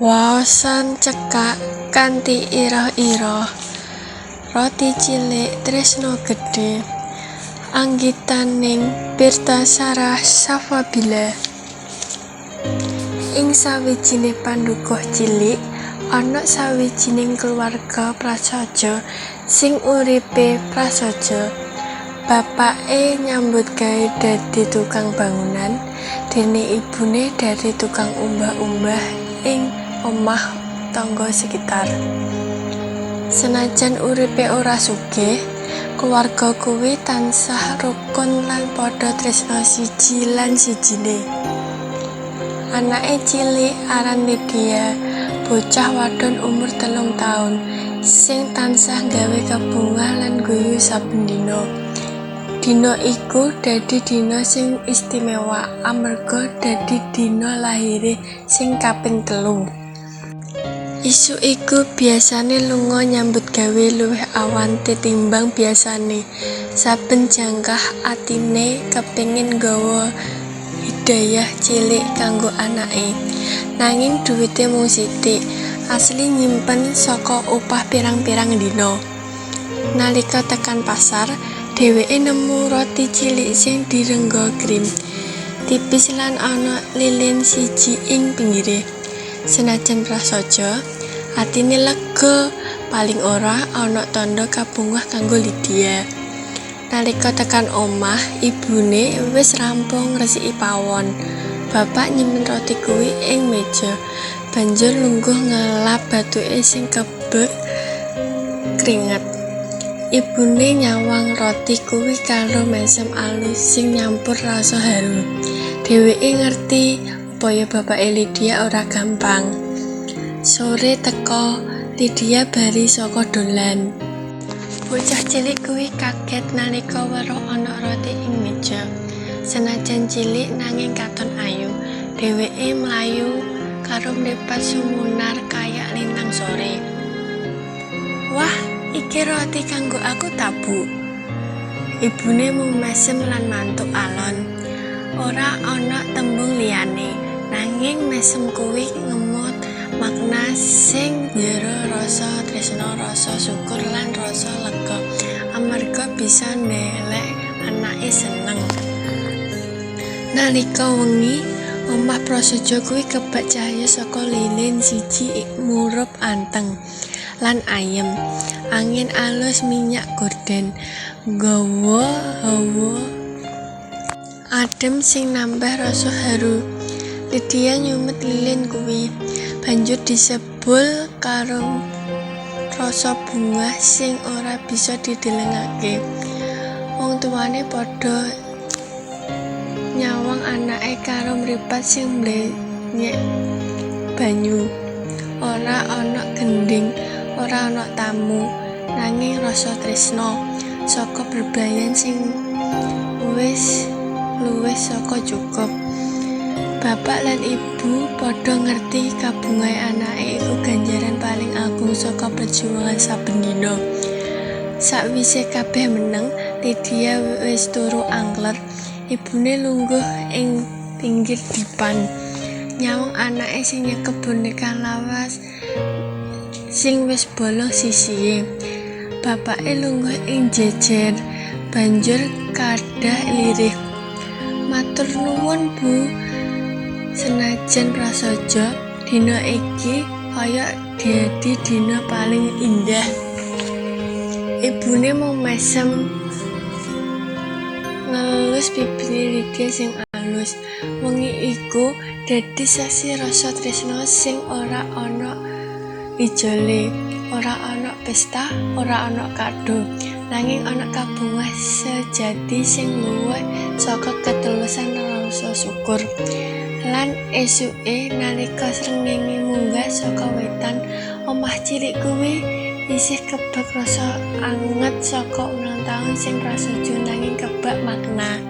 Waosan cekak kanthi irah-irah, roti cilik tresno gedhe, anggitaning Pirtasarah Safabila. Ing sawijining pandukuh cilik ana sawijining keluarga prasaja sing uripe prasaja. Bapake nyambut gawe dadi tukang bangunan, dene ibune dadi tukang umbah-umbah ing omah tangga sekitar. Senajan uripe ora sugih, keluarga kuwi tansah rukun lan padha tresna siji lan sijine. Anake cilik aran Lydia, bocah wadon umur 3 taun, sing tansah gawe kabungah lan guyu saben dina. Dina iku dadi dina sing istimewa amarga dadi dina lahire sing kaping 3. Isuk iku biasane lunga nyambut gawe luwih awan tinimbang biasane. Saben jangkah atine kepengin gawa hidayah cilik kanggo anake. Nanging duwite mung sithik, asli nyimpen saka upah pirang-pirang dina. Nalika tekan pasar, dheweke nemu roti cilik sing direngga krim, tipis lan ana lilin siji ing pinggire. Senajan prasaja, atine lega, paling ora ana tandha kabungah kanggo Lydia. Nalika tekan omah, ibune wis rampung ngresiki pawon. Bapak nyimpen roti kuwi ing meja, banjur lungguh ngelap bathuke sing kebek keringet. Ibune nyawang roti kuwi karo mesem alus sing nyampur rasa haru. Dheweke ngerti upaya bapake Lydia ora gampang. Sore teka, Lydia bari saka dolan. Bocah cilik kuwi kaget nalika weruh ana roti ing meja. Senajan cilik nanging katon ayu, dheweke mlayu karo mripat sumunar kaya lintang sore. Wah, iki roti kanggo aku ta, Bu? Ibune mung mesem lan mantuk alon. Ora ana tembung liyane, nanging mesem kuwi ngemot makna sing njero rasa tresna, rasa syukur lan rasa lega amarga bisa ndelek anake seneng. Nalika wengi, omah prasaja kuwi kebak cahya saka lilin siji murup anteng lan ayem. Angin alus minyak gorden nggawa hawa adem sing nambah rasa haru. Lydia nyumet lilin kuwi, banjur disebul karo rasa bunga sing ora bisa didelengake. Wong tuwane padha nyawang anake karo mripat sing mlenyek banyu. Ora ana gending, ora ana tamu, nanging rasa tresna saka bebrayan sing wis luwih saka cukup. Bapak lan ibu padha ngerti kabungahe anake iku ganjaran paling agung saka perjuangan saben dina. Sakwise kabeh meneng, Lydia wis turu angler. Ibune lungguh ing pinggir dipan, nyawang anake sing nyekep boneka lawas sing wis bolong sisihe. Bapake lungguh ing jejer, banjur kadah lirih. Matur nuwun, Bu. Senajan prasaja, dina iki kaya dadi dina paling indah. Ibune mung mesem ngelus pipine Lydia sing alus. Wengi iku dadi sasi rasa tresna sing ora ana ijole, ora ana pesta, ora ana kado, nanging ana kabungah sejati sing luwih saka ketulusan rasa syukur. Lan esuke nalika srengenge munggah saka wetan, omah cilik kuwi isih kebak rasa anget saka ulang tahun sing prasaja nanging kebak makna.